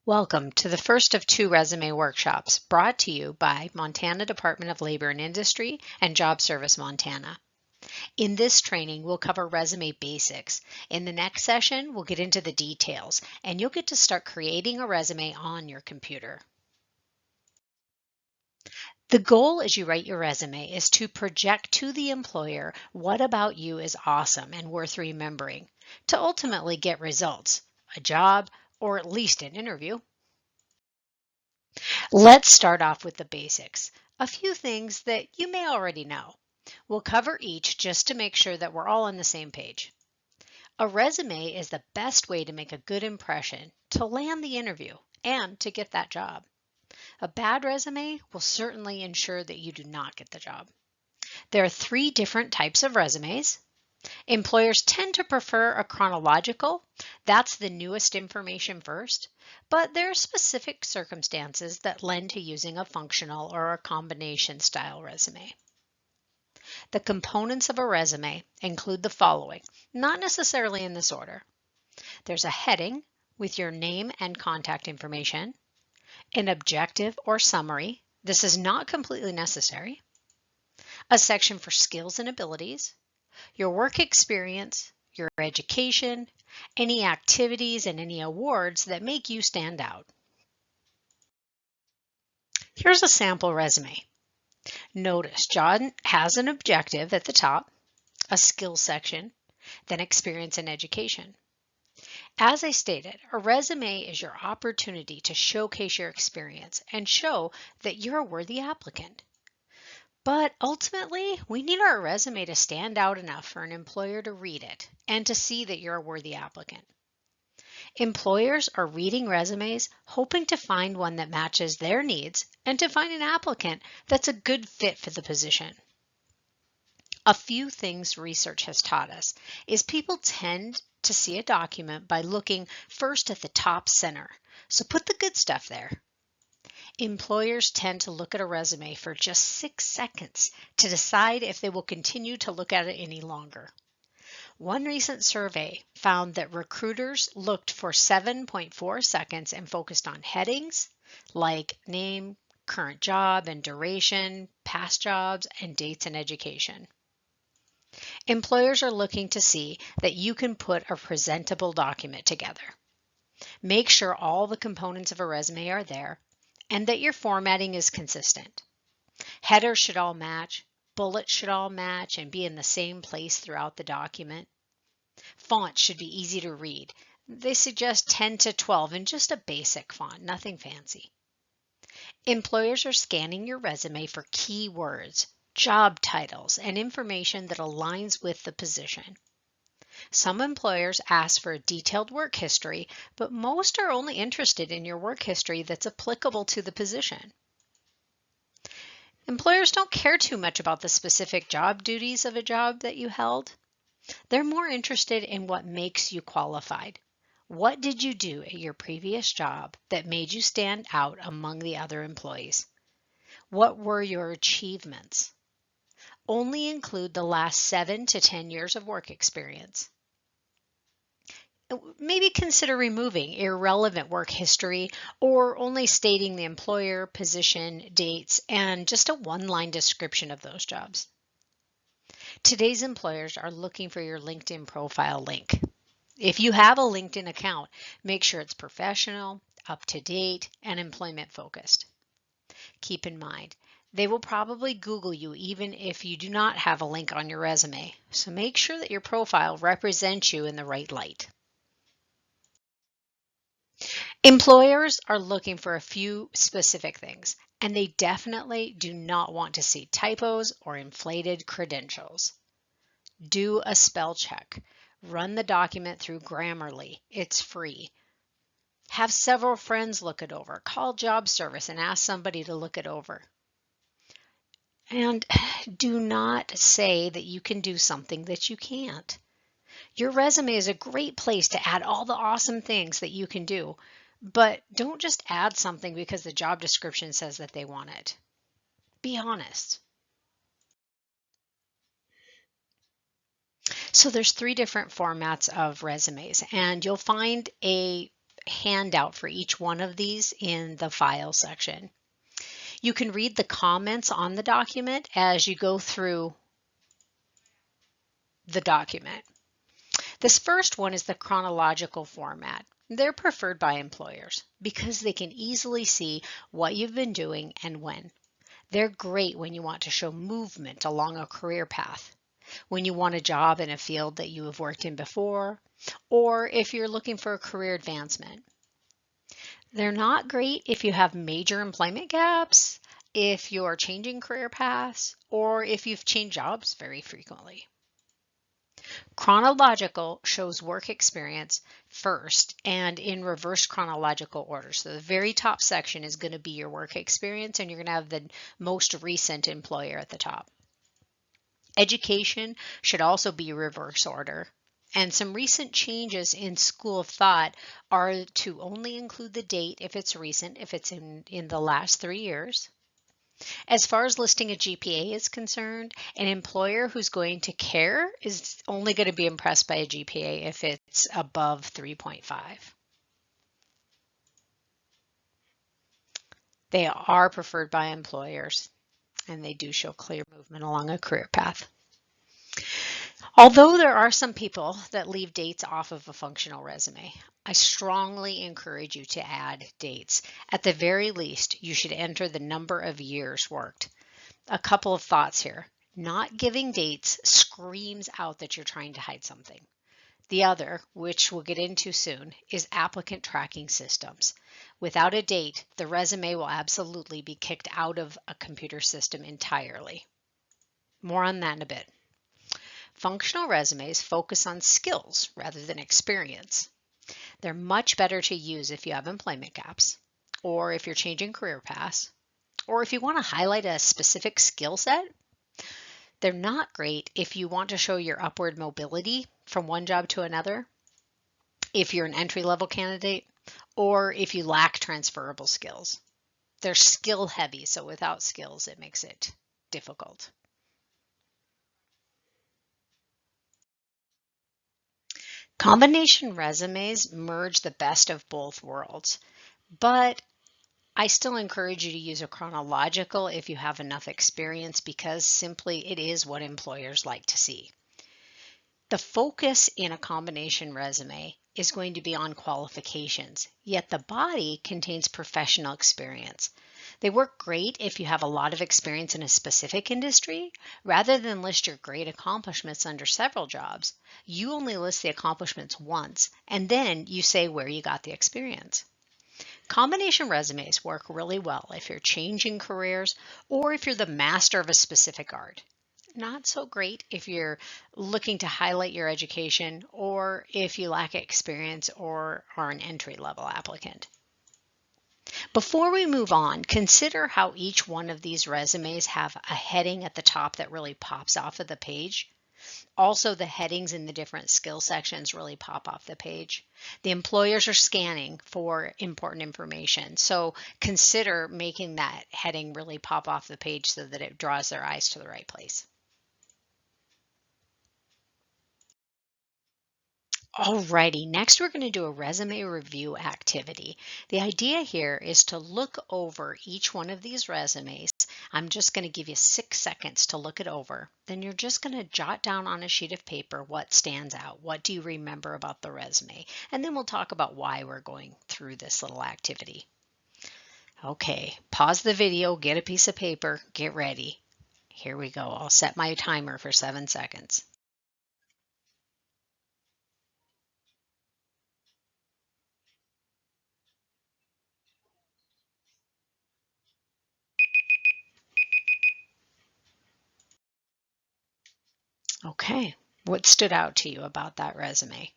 Welcome to the first of two resume workshops brought to you by Montana Department of Labor and Industry and Job Service Montana. In this training, we'll cover resume basics. In the next session, we'll get into the details, and you'll get to start creating a resume on your computer. The goal as you write your resume is to project to the employer what about you is awesome and worth remembering, to ultimately get results, a job, or at least an interview. Let's start off with the basics. A few things that you may already know. We'll cover each just to make sure that we're all on the same page. A resume is the best way to make a good impression, to land the interview, and to get that job. A bad resume will certainly ensure that you do not get the job. There are three different types of resumes. Employers tend to prefer a chronological, that's the newest information first, but there are specific circumstances that lend to using a functional or a combination style resume. The components of a resume include the following, not necessarily in this order. There's a heading with your name and contact information, an objective or summary, this is not completely necessary, a section for skills and abilities, your work experience, your education, any activities and any awards that make you stand out. Here's a sample resume. Notice John has an objective at the top, a skills section, then experience and education. As I stated, a resume is your opportunity to showcase your experience and show that you're a worthy applicant. But ultimately, we need our resume to stand out enough for an employer to read it and to see that you're a worthy applicant. Employers are reading resumes hoping to find one that matches their needs and to find an applicant that's a good fit for the position. A few things research has taught us is people tend to see a document by looking first at the top center, so put the good stuff there. Employers tend to look at a resume for just 6 seconds to decide if they will continue to look at it any longer. One recent survey found that recruiters looked for 7.4 seconds and focused on headings like name, current job and duration, past jobs, and dates and education. Employers are looking to see that you can put a presentable document together. Make sure all the components of a resume are there and that your formatting is consistent. Headers should all match, bullets should all match and be in the same place throughout the document. Fonts should be easy to read. They suggest 10 to 12 in just a basic font, nothing fancy. Employers are scanning your resume for keywords, job titles, and information that aligns with the position. Some employers ask for a detailed work history, but most are only interested in your work history that's applicable to the position. Employers don't care too much about the specific job duties of a job that you held. They're more interested in what makes you qualified. What did you do at your previous job that made you stand out among the other employees? What were your achievements? Only include the last 7 to 10 years of work experience. Maybe consider removing irrelevant work history or only stating the employer, position, dates, and just a one-line description of those jobs. Today's employers are looking for your LinkedIn profile link. If you have a LinkedIn account, make sure it's professional, up-to-date, and employment-focused. Keep in mind, they will probably Google you even if you do not have a link on your resume, so make sure that your profile represents you in the right light. Employers are looking for a few specific things, and they definitely do not want to see typos or inflated credentials. Do a spell check. Run the document through Grammarly. It's free. Have several friends look it over. Call job service and ask somebody to look it over. And do not say that you can do something that you can't. Your resume is a great place to add all the awesome things that you can do, but don't just add something because the job description says that they want it. Be honest. So there's 3 different formats of resumes, and you'll find a handout for each one of these in the file section. You can read the comments on the document as you go through the document. This first one is the chronological format. They're preferred by employers because they can easily see what you've been doing and when. They're great when you want to show movement along a career path, when you want a job in a field that you have worked in before, or if you're looking for a career advancement. They're not great if you have major employment gaps, if you're changing career paths, or if you've changed jobs very frequently. Chronological shows work experience first and in reverse chronological order. So the very top section is going to be your work experience, and you're going to have the most recent employer at the top. Education should also be reverse order. And some recent changes in school of thought are to only include the date if it's recent, if it's in the last 3 years. As far as listing a GPA is concerned, an employer who's going to care is only going to be impressed by a GPA if it's above 3.5. They are preferred by employers, and they do show clear movement along a career path. Although there are some people that leave dates off of a functional resume, I strongly encourage you to add dates. At the very least, you should enter the number of years worked. A couple of thoughts here. Not giving dates screams out that you're trying to hide something. The other, which we'll get into soon, is applicant tracking systems. Without a date, the resume will absolutely be kicked out of a computer system entirely. More on that in a bit. Functional resumes focus on skills rather than experience. They're much better to use if you have employment gaps, or if you're changing career paths, or if you want to highlight a specific skill set. They're not great if you want to show your upward mobility from one job to another, if you're an entry-level candidate, or if you lack transferable skills. They're skill heavy, so without skills, it makes it difficult. Combination resumes merge the best of both worlds, but I still encourage you to use a chronological if you have enough experience, because simply it is what employers like to see. The focus in a combination resume is going to be on qualifications, yet the body contains professional experience. They work great if you have a lot of experience in a specific industry. Rather than list your great accomplishments under several jobs, you only list the accomplishments once, and then you say where you got the experience. Combination resumes work really well if you're changing careers or if you're the master of a specific art. Not so great if you're looking to highlight your education or if you lack experience or are an entry-level applicant. Before we move on, consider how each one of these resumes have a heading at the top that really pops off of the page. Also, the headings in the different skill sections really pop off the page. The employers are scanning for important information, so consider making that heading really pop off the page so that it draws their eyes to the right place. Alrighty, next we're going to do a resume review activity. The idea here is to look over each one of these resumes. I'm just going to give you 6 seconds to look it over. Then you're just going to jot down on a sheet of paper what stands out. What do you remember about the resume? And then we'll talk about why we're going through this little activity. Okay, pause the video, get a piece of paper, get ready. Here we go. I'll set my timer for 7 seconds. Okay, what stood out to you about that resume?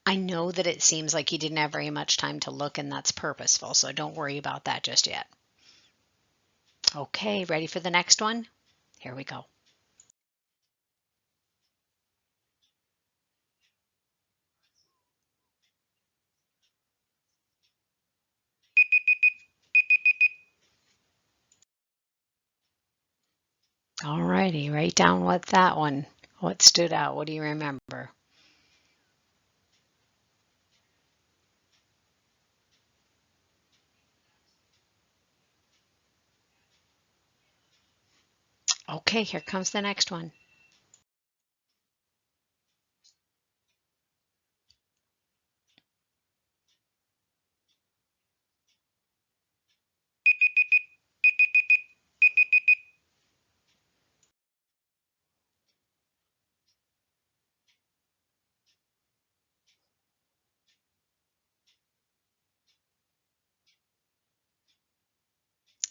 I know that it seems like you didn't have very much time to look, and that's purposeful, so don't worry about that just yet. Okay, ready for the next one? Here we go. Alrighty, write down what that one. What stood out? What do you remember? Okay, here comes the next one.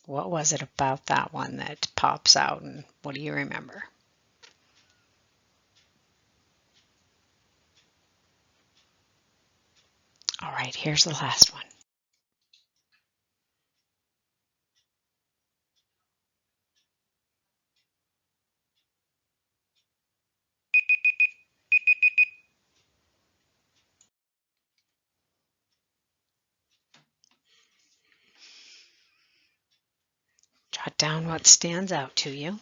What was it about that one that pops out, and what do you remember? All right, here's the last one. Jot down what stands out to you.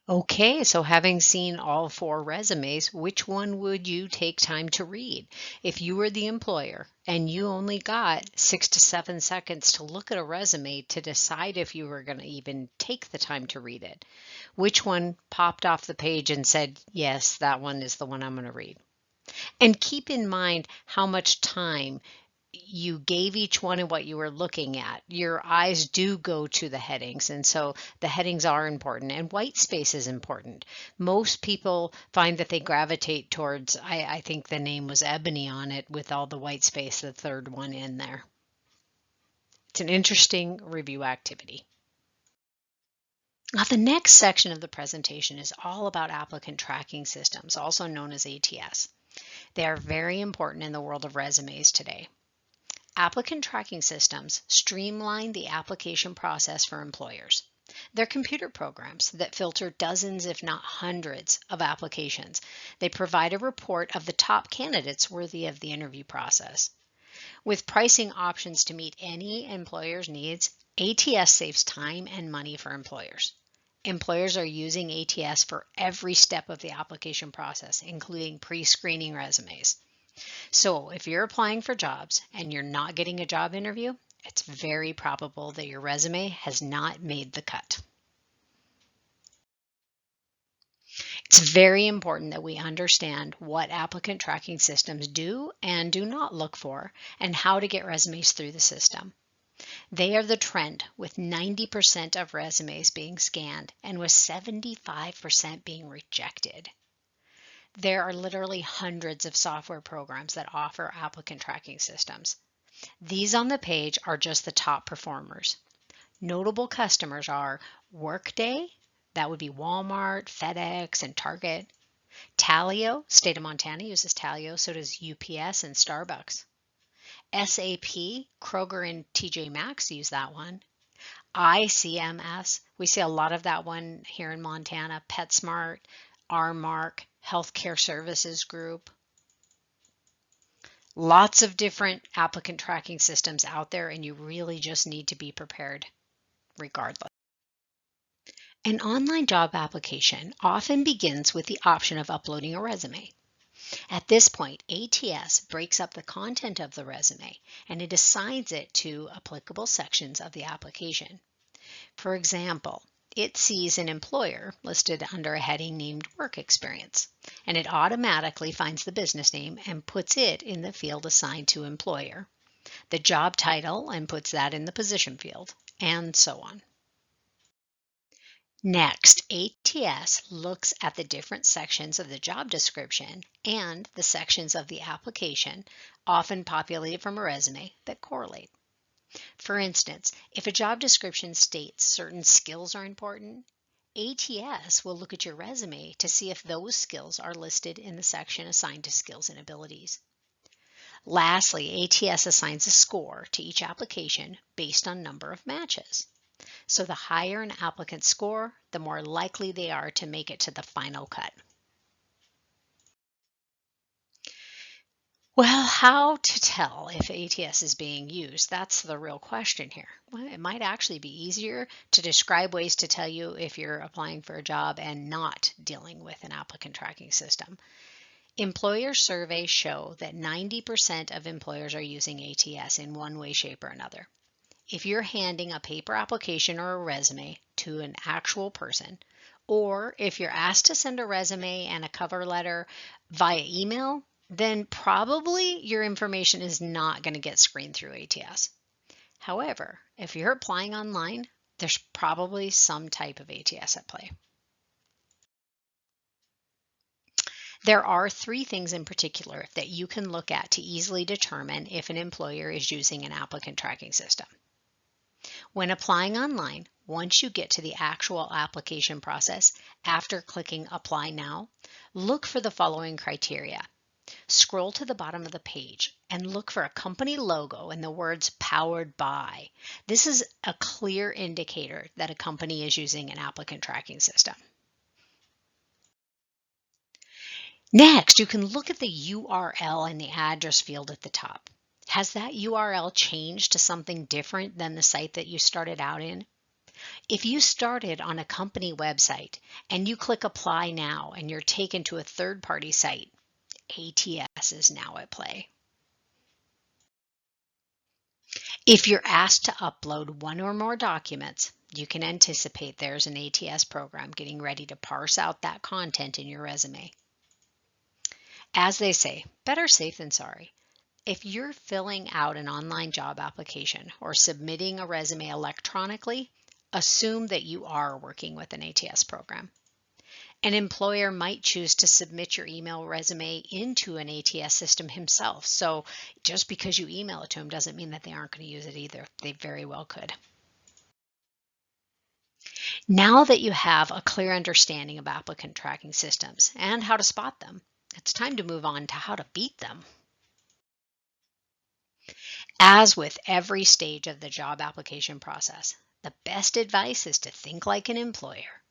Okay, so having seen all 4 resumes, which one would you take time to read? If you were the employer and you only got 6 to 7 seconds to look at a resume to decide if you were going to even take the time to read it, which one popped off the page and said, yes, that one is the one I'm going to read? And keep in mind how much time you gave each one and what you were looking at. Your eyes do go to the headings, and so the headings are important, and white space is important. Most people find that they gravitate towards, I think the name was Ebony on it with all the white space, the third one in there. It's an interesting review activity. Now, the next section of the presentation is all about applicant tracking systems, also known as ATS. They are very important in the world of resumes today. Applicant tracking systems streamline the application process for employers. They're computer programs that filter dozens, if not hundreds, of applications. They provide a report of the top candidates worthy of the interview process. With pricing options to meet any employer's needs, ATS saves time and money for employers. Employers are using ATS for every step of the application process, including pre-screening resumes. So if you're applying for jobs and you're not getting a job interview, it's very probable that your resume has not made the cut. It's very important that we understand what applicant tracking systems do and do not look for, and how to get resumes through the system. They are the trend, with 90% of resumes being scanned and with 75% being rejected. There are literally hundreds of software programs that offer applicant tracking systems. These on the page are just the top performers. Notable customers are Workday, that would be Walmart, FedEx, and Target. Talio, State of Montana uses Talio, so does UPS and Starbucks. SAP, Kroger and TJ Maxx use that one. ICMS, we see a lot of that one here in Montana. PetSmart, RMark, Healthcare Services Group. Lots of different applicant tracking systems out there, and you really just need to be prepared regardless. An online job application often begins with the option of uploading a resume. At this point, ATS breaks up the content of the resume and it assigns it to applicable sections of the application. For example, it sees an employer listed under a heading named Work Experience, and it automatically finds the business name and puts it in the field assigned to employer, the job title and puts that in the position field, and so on. Next, ATS looks at the different sections of the job description and the sections of the application, often populated from a resume, that correlate. For instance, if a job description states certain skills are important, ATS will look at your resume to see if those skills are listed in the section assigned to skills and abilities. Lastly, ATS assigns a score to each application based on number of matches. So the higher an applicant's score, the more likely they are to make it to the final cut. Well, how to tell if ATS is being used? That's the real question here. Well, it might actually be easier to describe ways to tell you if you're applying for a job and not dealing with an applicant tracking system. Employer surveys show that 90% of employers are using ATS in one way, shape, or another. If you're handing a paper application or a resume to an actual person, or if you're asked to send a resume and a cover letter via email, then probably your information is not going to get screened through ATS. However, if you're applying online, there's probably some type of ATS at play. There are three things in particular that you can look at to easily determine if an employer is using an applicant tracking system. When applying online, once you get to the actual application process, after clicking Apply Now, look for the following criteria. Scroll to the bottom of the page and look for a company logo and the words Powered By. This is a clear indicator that a company is using an applicant tracking system. Next, you can look at the URL and the address field at the top. Has that URL changed to something different than the site that you started out in? If you started on a company website and you click Apply Now and you're taken to a third-party site, ATS is now at play. If you're asked to upload one or more documents, you can anticipate there's an ATS program getting ready to parse out that content in your resume. As they say, better safe than sorry. If you're filling out an online job application or submitting a resume electronically, assume that you are working with an ATS program. An employer might choose to submit your email resume into an ATS system himself. So just because you email it to them doesn't mean that they aren't going to use it either. They very well could. Now that you have a clear understanding of applicant tracking systems and how to spot them, it's time to move on to how to beat them. As with every stage of the job application process, the best advice is to think like an employer.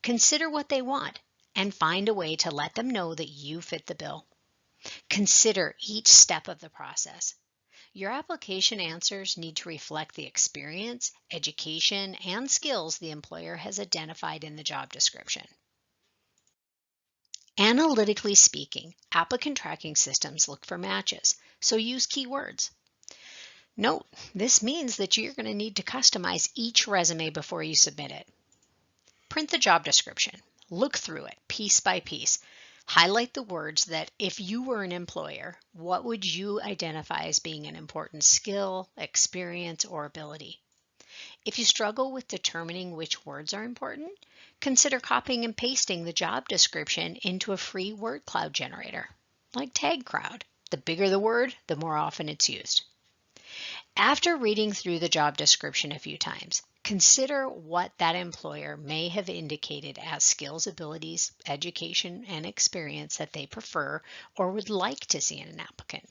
Consider what they want and find a way to let them know that you fit the bill. Consider each step of the process. Your application answers need to reflect the experience, education, and skills the employer has identified in the job description. Analytically speaking, applicant tracking systems look for matches, so use keywords. Note, this means that you're going to need to customize each resume before you submit it. Print the job description. Look through it piece by piece. Highlight the words that if you were an employer, what would you identify as being an important skill, experience, or ability? If you struggle with determining which words are important, consider copying and pasting the job description into a free word cloud generator, like TagCrowd. The bigger the word, the more often it's used. After reading through the job description a few times, consider what that employer may have indicated as skills, abilities, education, and experience that they prefer or would like to see in an applicant.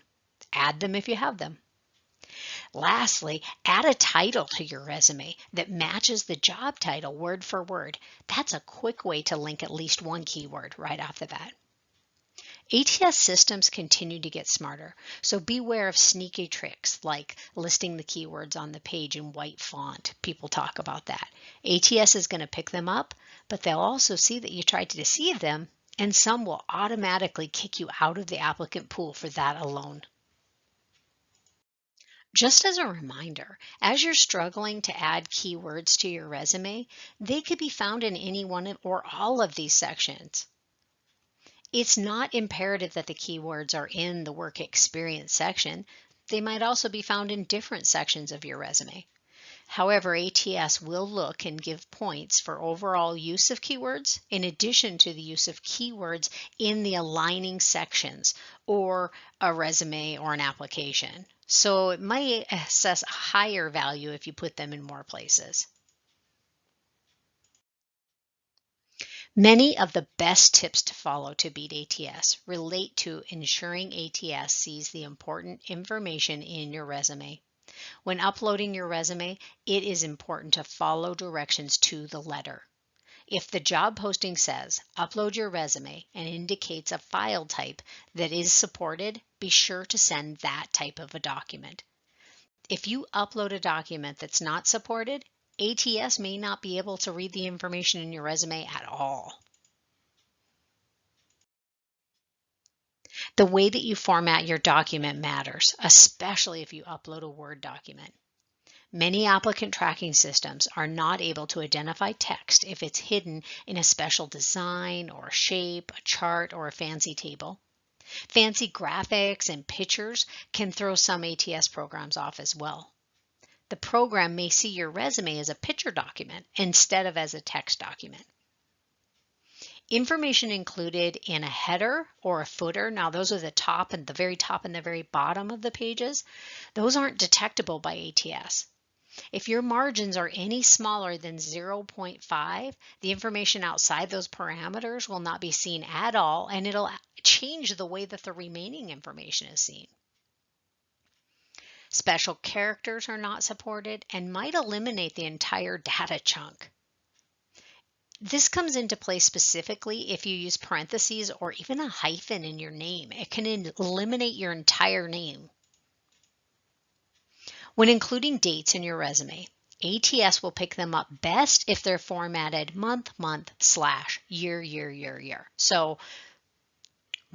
Add them if you have them. Lastly, add a title to your resume that matches the job title word for word. That's a quick way to link at least one keyword right off the bat. ATS systems continue to get smarter, so beware of sneaky tricks like listing the keywords on the page in white font. People talk about that. ATS is going to pick them up, but they'll also see that you tried to deceive them, and some will automatically kick you out of the applicant pool for that alone. Just as a reminder, as you're struggling to add keywords to your resume, they could be found in any one or all of these sections. It's not imperative that the keywords are in the work experience section. They might also be found in different sections of your resume. However, ATS will look and give points for overall use of keywords in addition to the use of keywords in the aligning sections or a resume or an application. So it might assess a higher value if you put them in more places. Many of the best tips to follow to beat ATS relate to ensuring ATS sees the important information in your resume. When uploading your resume, it is important to follow directions to the letter. If the job posting says, upload your resume and indicates a file type that is supported, be sure to send that type of a document. If you upload a document that's not supported, ATS may not be able to read the information in your resume at all. The way that you format your document matters, especially if you upload a Word document. Many applicant tracking systems are not able to identify text if it's hidden in a special design or shape, a chart, or a fancy table. Fancy graphics and pictures can throw some ATS programs off as well. The program may see your resume as a picture document instead of as a text document. Information included in a header or a footer, now those are the top and the very bottom of the pages, those aren't detectable by ATS. If your margins are any smaller than 0.5, the information outside those parameters will not be seen at all, and it'll change the way that the remaining information is seen. Special characters are not supported and might eliminate the entire data chunk. This comes into play specifically if you use parentheses or even a hyphen in your name. It can eliminate your entire name. When including dates in your resume, ATS will pick them up best if they're formatted month, / year. So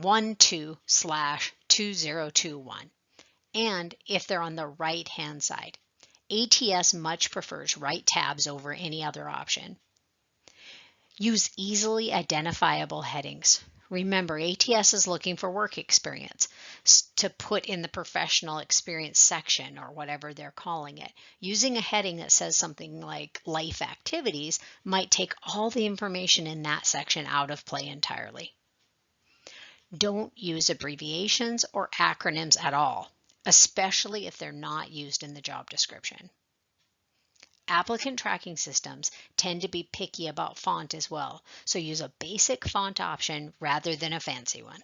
12/2021. And if they're on the right-hand side, ATS much prefers right tabs over any other option. Use easily identifiable headings. Remember, ATS is looking for work experience to put in the professional experience section or whatever they're calling it. Using a heading that says something like life activities might take all the information in that section out of play entirely. Don't use abbreviations or acronyms at all, especially if they're not used in the job description. Applicant tracking systems tend to be picky about font as well, so use a basic font option rather than a fancy one.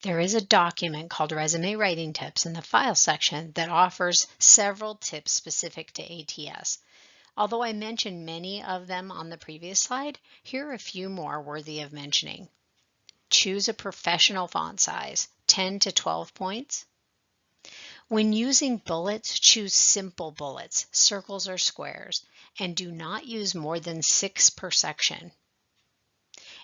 There is a document called Resume Writing Tips in the File section that offers several tips specific to ATS. Although I mentioned many of them on the previous slide, here are a few more worthy of mentioning. Choose a professional font size, 10 to 12 points. When using bullets, choose simple bullets, circles or squares, and do not use more than 6 per section.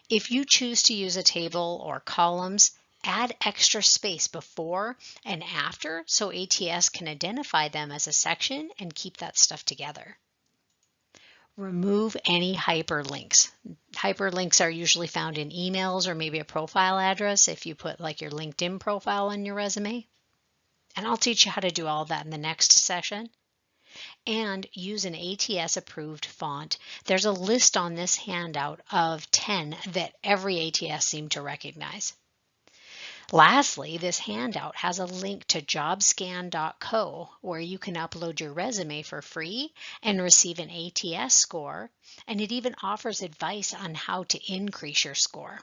If you choose to use a table or columns, add extra space before and after so ATS can identify them as a section and keep that stuff together. Remove any hyperlinks. Hyperlinks are usually found in emails or maybe a profile address if you put like your LinkedIn profile on your resume. And I'll teach you how to do all that in the next session. And use an ATS approved font. There's a list on this handout of 10 that every ATS seemed to recognize. Lastly, this handout has a link to jobscan.co where you can upload your resume for free and receive an ATS score, and it even offers advice on how to increase your score.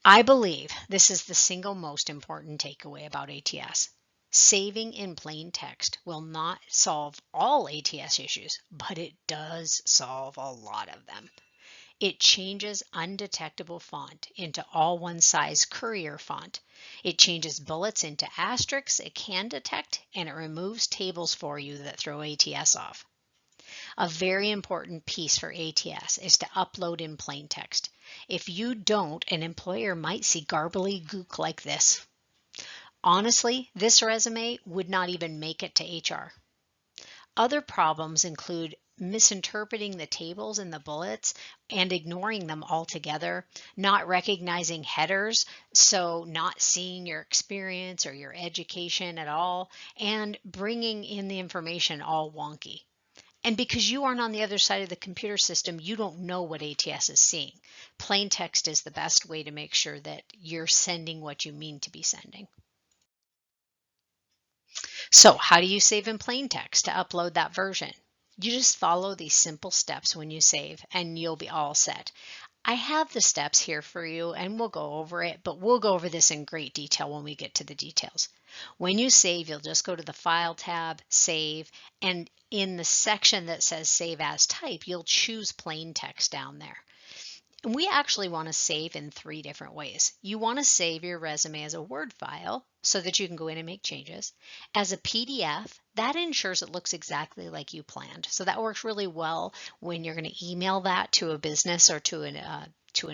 I believe this is the single most important takeaway about ATS. Saving in plain text will not solve all ATS issues, but it does solve a lot of them. It changes undetectable font into all one size courier font. It changes bullets into asterisks it can detect, and it removes tables for you that throw ATS off. A very important piece for ATS is to upload in plain text. If you don't, an employer might see garbly gook like this. Honestly, this resume would not even make it to HR. Other problems include misinterpreting the tables and the bullets and ignoring them altogether, not recognizing headers, so not seeing your experience or your education at all, and bringing in the information all wonky. And because you aren't on the other side of the computer system, you don't know what ATS is seeing. Plain text is the best way to make sure that you're sending what you mean to be sending. So how do you save in plain text to upload that version? You just follow these simple steps when you save and you'll be all set. I have the steps here for you and we'll go over it, but we'll go over this in great detail when we get to the details. When you save, you'll just go to the File tab, Save, and in the section that says Save as Type, you'll choose plain text down there. And we actually want to save in 3 different ways. You want to save your resume as a Word file so that you can go in and make changes. As a PDF, that ensures it looks exactly like you planned. So that works really well when you're going to email that to a business or to an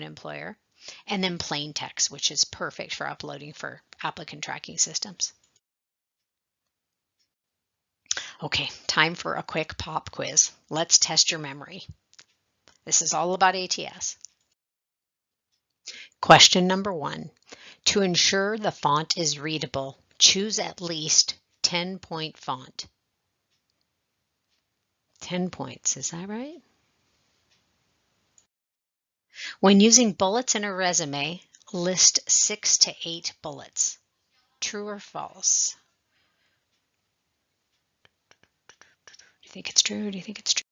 employer. And then plain text, which is perfect for uploading for applicant tracking systems. Okay, time for a quick pop quiz. Let's test your memory. This is all about ATS. Question number 1. To ensure the font is readable, choose at least 10-point font. 10 points, is that right? When using bullets in a resume, list 6 to 8 bullets. True or false? Do you think it's true? Do you think it's true?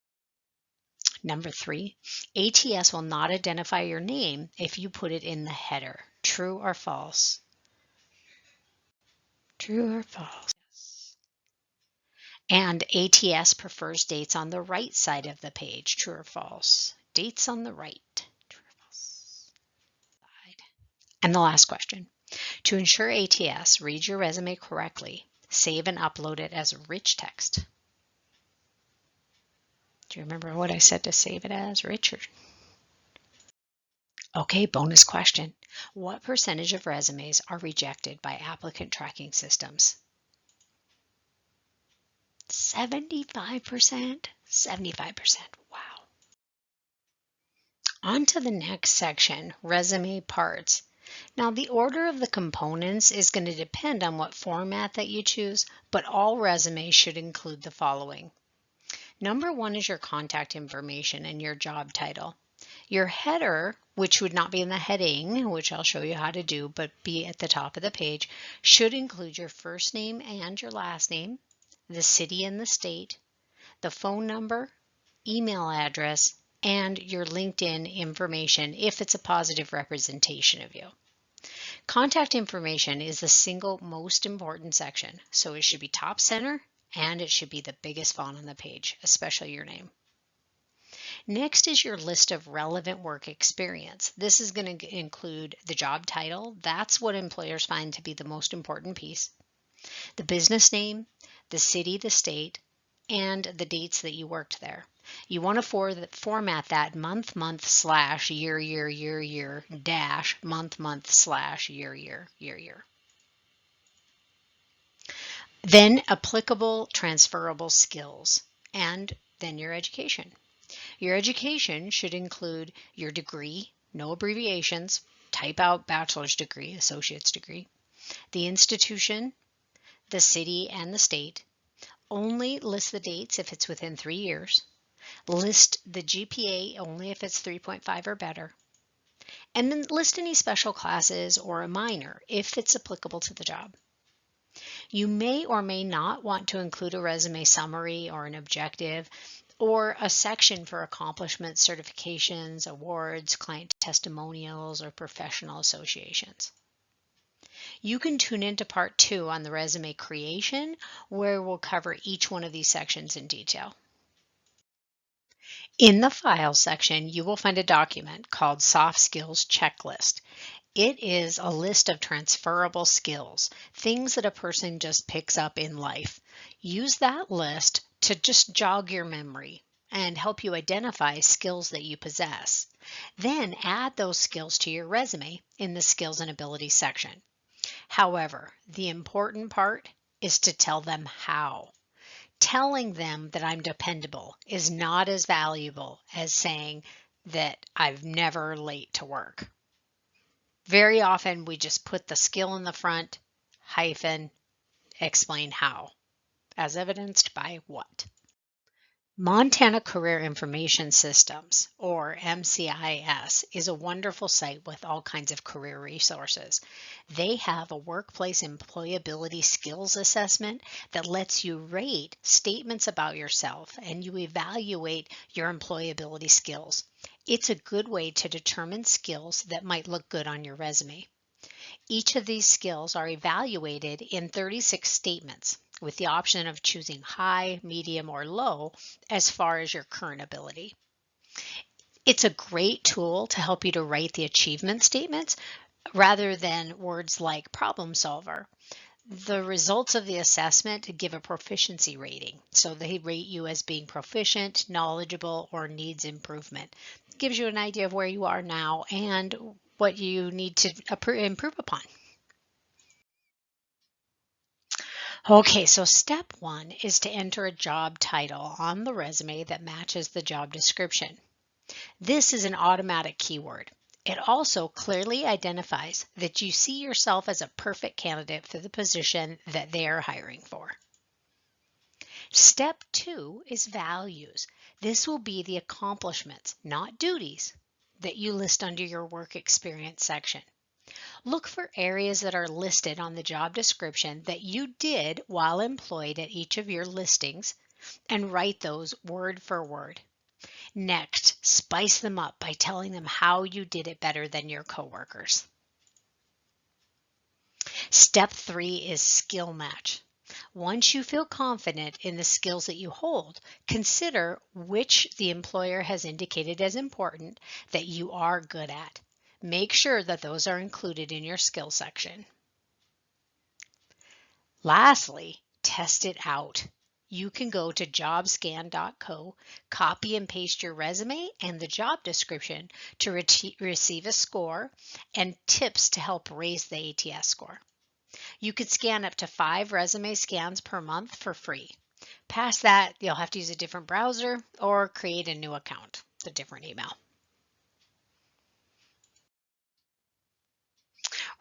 Number 3, ATS will not identify your name if you put it in the header. True or false? True or false? And ATS prefers dates on the right side of the page. True or false? Dates on the right. True or false? And the last question. To ensure ATS reads your resume correctly, save and upload it as rich text. Do you remember what I said to save it as, Richard? Okay, bonus question. What percentage of resumes are rejected by applicant tracking systems? 75%? 75%. Wow. On to the next section, resume parts. Now, the order of the components is going to depend on what format that you choose, but all resumes should include the following. Number 1 is your contact information and your job title. Your header, which would not be in the heading, which I'll show you how to do, but be at the top of the page, should include your first name and your last name, the city and the state, the phone number, email address, and your LinkedIn information if it's a positive representation of you. Contact information is the single most important section, so it should be top center and it should be the biggest font on the page, especially your name. Next is your list of relevant work experience. This is going to include the job title. That's what employers find to be the most important piece. The business name, the city, the state, and the dates that you worked there. You want to format that month / year dash month / year. Then applicable transferable skills, and then your education. Your education should include your degree, no abbreviations, type out bachelor's degree, associate's degree, the institution, the city and the state. Only list the dates if it's within 3 years. List the GPA only if it's 3.5 or better. And then list any special classes or a minor if it's applicable to the job. You may or may not want to include a resume summary or an objective or a section for accomplishments, certifications, awards, client testimonials, or professional associations. You can tune into part 2 on the resume creation, where we'll cover each one of these sections in detail. In the File section, you will find a document called Soft Skills Checklist. It is a list of transferable skills, things that a person just picks up in life. Use that list to just jog your memory and help you identify skills that you possess. Then add those skills to your resume in the Skills and Abilities section. However, the important part is to tell them how. Telling them that I'm dependable is not as valuable as saying that I'm never late to work. Very often we just put the skill in the front, hyphen, explain how, as evidenced by what. Montana Career Information Systems, or MCIS, is a wonderful site with all kinds of career resources. They have a workplace employability skills assessment that lets you rate statements about yourself and you evaluate your employability skills. It's a good way to determine skills that might look good on your resume. Each of these skills are evaluated in 36 statements with the option of choosing high, medium, or low as far as your current ability. It's a great tool to help you to write the achievement statements rather than words like problem solver. The results of the assessment give a proficiency rating. So they rate you as being proficient, knowledgeable, or needs improvement. It gives you an idea of where you are now and what you need to improve upon. Okay, so step 1 is to enter a job title on the resume that matches the job description. This is an automatic keyword. It also clearly identifies that you see yourself as a perfect candidate for the position that they are hiring for. Step 2 is values. This will be the accomplishments, not duties, that you list under your work experience section. Look for areas that are listed on the job description that you did while employed at each of your listings and write those word for word. Next, spice them up by telling them how you did it better than your coworkers. Step 3 is skill match. Once you feel confident in the skills that you hold, consider which the employer has indicated as important that you are good at. Make sure that those are included in your skill section. Lastly, test it out. You can go to jobscan.co, copy and paste your resume and the job description to receive a score and tips to help raise the ATS score. You could scan up to 5 resume scans per month for free. Past that, you'll have to use a different browser or create a new account, a different email.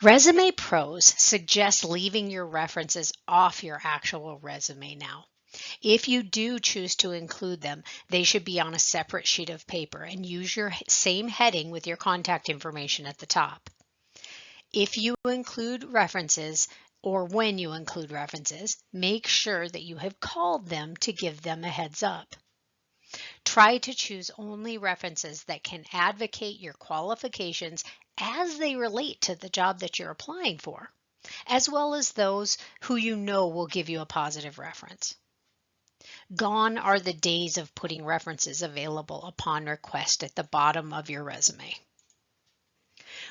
Resume Pros suggests leaving your references off your actual resume now. If you do choose to include them, they should be on a separate sheet of paper and use your same heading with your contact information at the top. If you include references, or when you include references, make sure that you have called them to give them a heads up. Try to choose only references that can advocate your qualifications as they relate to the job that you're applying for, as well as those who you know will give you a positive reference. Gone are the days of putting references available upon request at the bottom of your resume.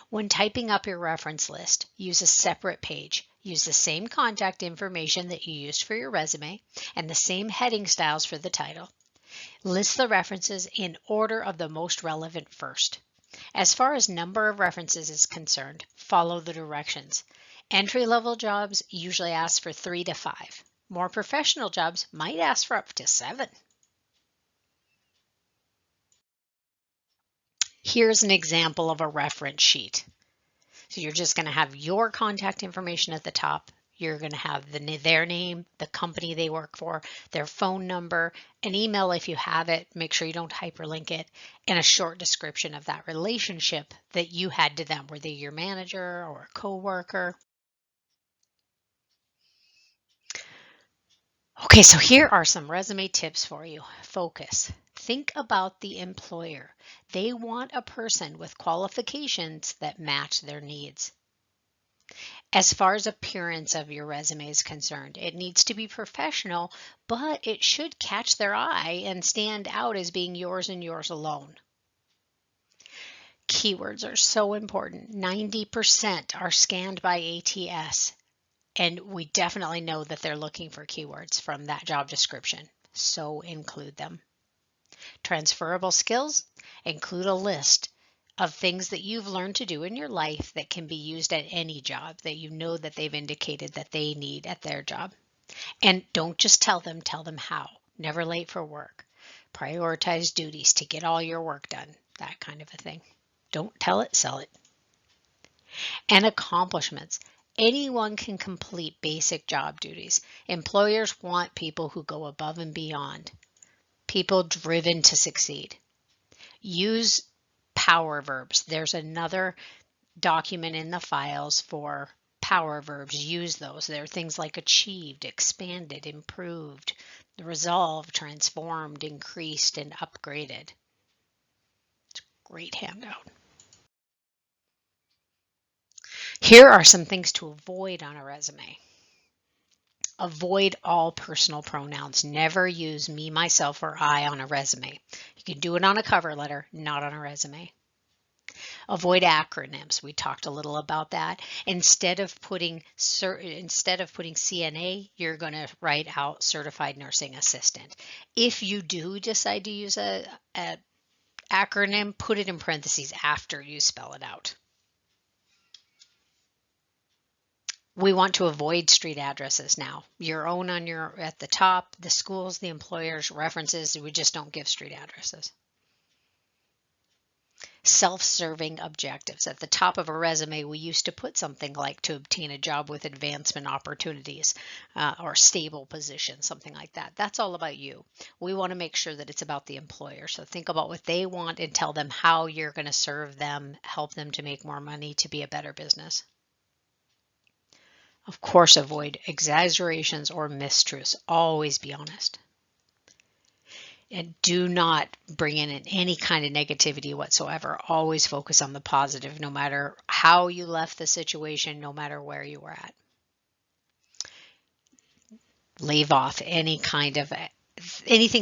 When typing up your reference list, use a separate page. Use the same contact information that you used for your resume and the same heading styles for the title. List the references in order of the most relevant first. As far as number of references is concerned, follow the directions. Entry-level jobs usually ask for 3 to 5. More professional jobs might ask for up to 7. Here's an example of a reference sheet. So you're just going to have your contact information at the top. You're going to have their name, the company they work for, their phone number, an email if you have it, make sure you don't hyperlink it, and a short description of that relationship that you had to them. Were they your manager or a coworker? Okay, so here are some resume tips for you. Focus. Think about the employer. They want a person with qualifications that match their needs. As far as appearance of your resume is concerned, it needs to be professional, but it should catch their eye and stand out as being yours and yours alone. Keywords are so important. 90% are scanned by ATS, and we definitely know that they're looking for keywords from that job description, so include them. Transferable skills, include a list of things that you've learned to do in your life that can be used at any job that you know that they've indicated that they need at their job. And don't just tell them how. Never late for work. Prioritize duties to get all your work done, that kind of a thing. Don't tell it, sell it. And accomplishments. Anyone can complete basic job duties. Employers want people who go above and beyond. People driven to succeed. Use power verbs. There's another document in the files for power verbs. Use those. There are things like achieved, expanded, improved, resolved, transformed, increased, and upgraded. It's a great handout. Here are some things to avoid on a resume. Avoid all personal pronouns. Never use me, myself, or I on a resume. You can do it on a cover letter, not on a resume. Avoid acronyms. We talked a little about that. Instead of putting CNA, you're going to write out Certified Nursing Assistant. If you do decide to use a acronym, put it in parentheses after you spell it out. We want to avoid street addresses now. Your own at the top, the schools, the employers, references, we just don't give street addresses. Self-serving objectives. At the top of a resume, we used to put something like to obtain a job with advancement opportunities or stable position, something like that. That's all about you. We want to make sure that it's about the employer. So think about what they want and tell them how you're going to serve them, help them to make more money, to be a better business. Of course, avoid exaggerations or mistruths. Always be honest. And do not bring in any kind of negativity whatsoever. Always focus on the positive, no matter how you left the situation, no matter where you were at. Leave off anything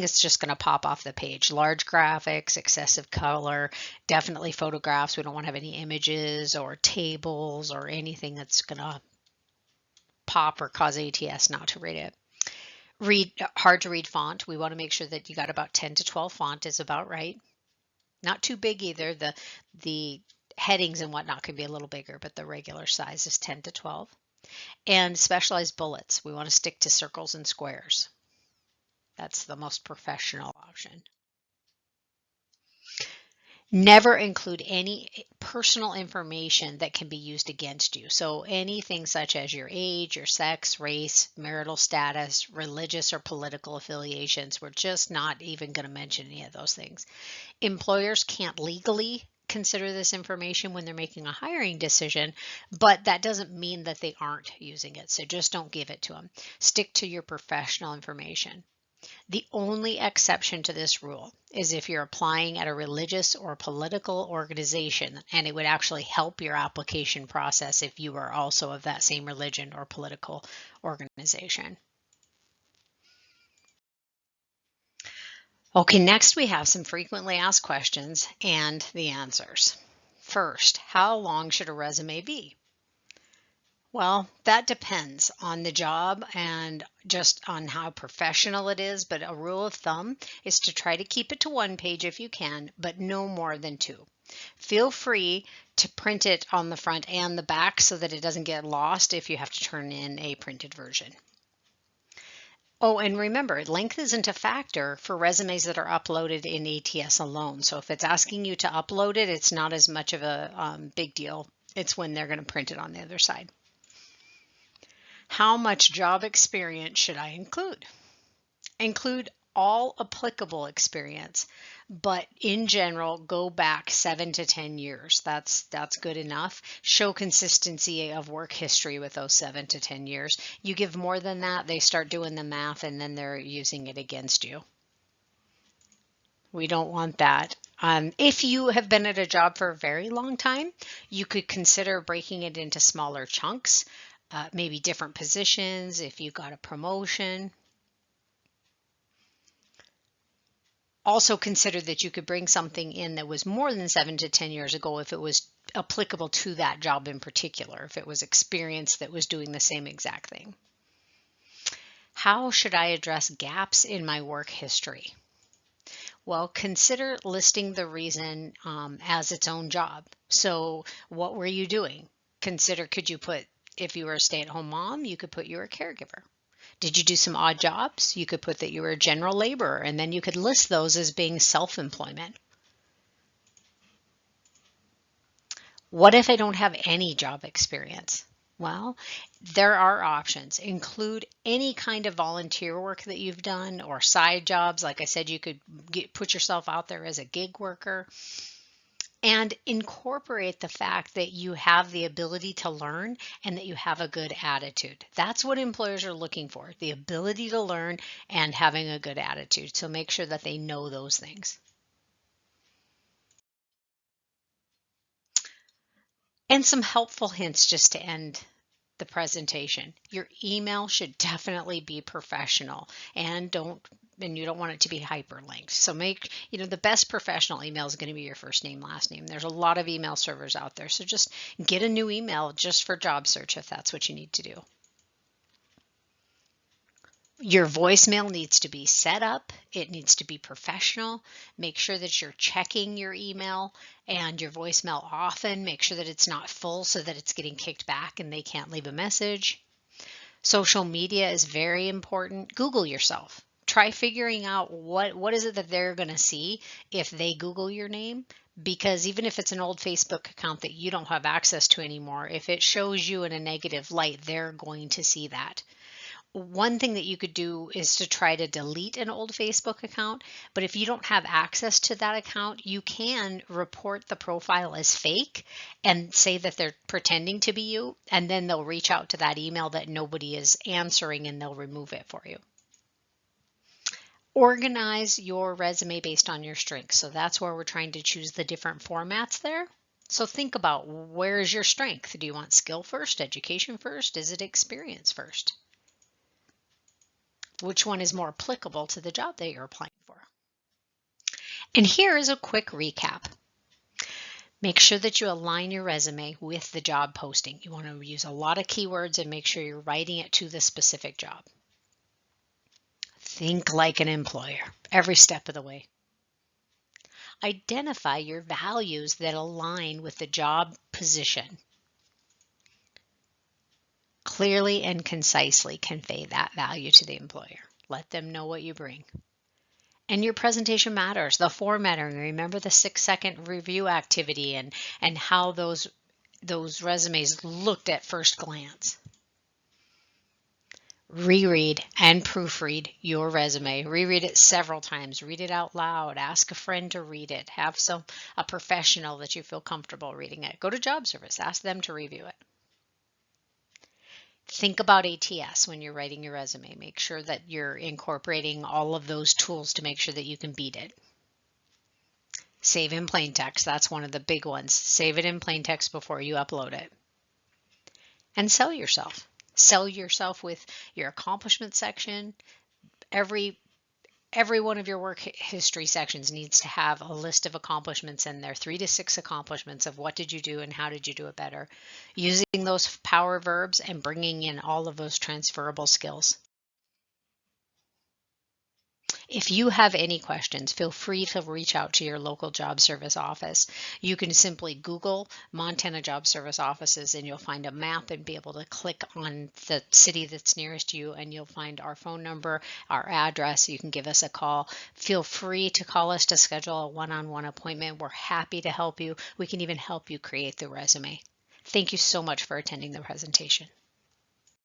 that's just going to pop off the page. Large graphics, excessive color, definitely photographs. We don't want to have any images or tables or anything that's going to pop or cause ATS not to read it. Hard to read font. We want to make sure that you got about 10 to 12 font is about right. Not too big either. The headings and whatnot can be a little bigger, but the regular size is 10 to 12. And specialized bullets. We want to stick to circles and squares. That's the most professional option. Never include any personal information that can be used against you. So anything such as your age, your sex, race, marital status, religious or political affiliations. We're just not even going to mention any of those things. Employers can't legally consider this information when they're making a hiring decision, but that doesn't mean that they aren't using it. So just don't give it to them. Stick to your professional information. The only exception to this rule is if you're applying at a religious or political organization, and it would actually help your application process if you are also of that same religion or political organization. Okay, next we have some frequently asked questions and the answers. First, how long should a resume be? Well, that depends on the job and just on how professional it is, but a rule of thumb is to try to keep it to 1 page if you can, but no more than 2. Feel free to print it on the front and the back so that it doesn't get lost if you have to turn in a printed version. Oh, and remember, length isn't a factor for resumes that are uploaded in ATS alone. So if it's asking you to upload it, it's not as much of a big deal. It's when they're going to print it on the other side. How much job experience should I include? Include all applicable experience, but in general, go back 7 to 10 years. That's good enough. Show consistency of work history with those 7 to 10 years. You give more than that, they start doing the math and then they're using it against you. We don't want that. If you have been at a job for a very long time, you could consider breaking it into smaller chunks. Maybe different positions if you got a promotion. Also consider that you could bring something in that was more than 7 to 10 years ago if it was applicable to that job in particular, if it was experience that was doing the same exact thing. How should I address gaps in my work history? Well, consider listing the reason as its own job. So what were you doing? Consider, could you put, if you were a stay-at-home mom, you could put you were a caregiver. Did you do some odd jobs? You could put that you were a general laborer, and then you could list those as being self-employment. What if I don't have any job experience? Well, there are options. Include any kind of volunteer work that you've done or side jobs. Like I said, you could put yourself out there as a gig worker. And incorporate the fact that you have the ability to learn and that you have a good attitude. That's what employers are looking for, the ability to learn and having a good attitude. So make sure that they know those things. And some helpful hints just to end the presentation. Your email should definitely be professional, and you don't want it to be hyperlinked. So the best professional email is going to be your first name, last name. There's a lot of email servers out there. So just get a new email just for job search if that's what you need to do. Your voicemail needs to be set up. It needs to be professional. Make sure that you're checking your email and your voicemail often. Make sure that it's not full so that it's getting kicked back and they can't leave a message. Social media is very important. Google yourself. Try figuring out what is it that they're going to see if they Google your name. Because even if it's an old Facebook account that you don't have access to anymore, if it shows you in a negative light, they're going to see that. One thing that you could do is to try to delete an old Facebook account, but if you don't have access to that account, you can report the profile as fake and say that they're pretending to be you, and then they'll reach out to that email that nobody is answering and they'll remove it for you. Organize your resume based on your strengths. So that's where we're trying to choose the different formats there. So think about, where is your strength? Do you want skill first, education first? Is it experience first? Which one is more applicable to the job that you're applying for? And here is a quick recap. Make sure that you align your resume with the job posting. You want to use a lot of keywords and make sure you're writing it to the specific job. Think like an employer every step of the way. Identify your values that align with the job position. Clearly and concisely convey that value to the employer. Let them know what you bring. And your presentation matters. The formatting, remember the 6-second review activity and how those resumes looked at first glance. Reread and proofread your resume. Reread it several times. Read it out loud. Ask a friend to read it. Have a professional that you feel comfortable reading it. Go to job service. Ask them to review it. Think about ATS when you're writing your resume. Make sure that you're incorporating all of those tools to make sure that you can beat it. Save in plain text. That's one of the big ones. Save it in plain text before you upload it. And sell yourself. Sell yourself with your accomplishment section. Every one of your work history sections needs to have a list of accomplishments in there, 3 to 6 accomplishments of what did you do and how did you do it better, using those power verbs and bringing in all of those transferable skills. If you have any questions, feel free to reach out to your local job service office. You can simply Google Montana Job Service offices and you'll find a map and be able to click on the city that's nearest you and you'll find our phone number, our address. You can give us a call. Feel free to call us to schedule a one-on-one appointment. We're happy to help you. We can even help you create the resume. Thank you so much for attending the presentation.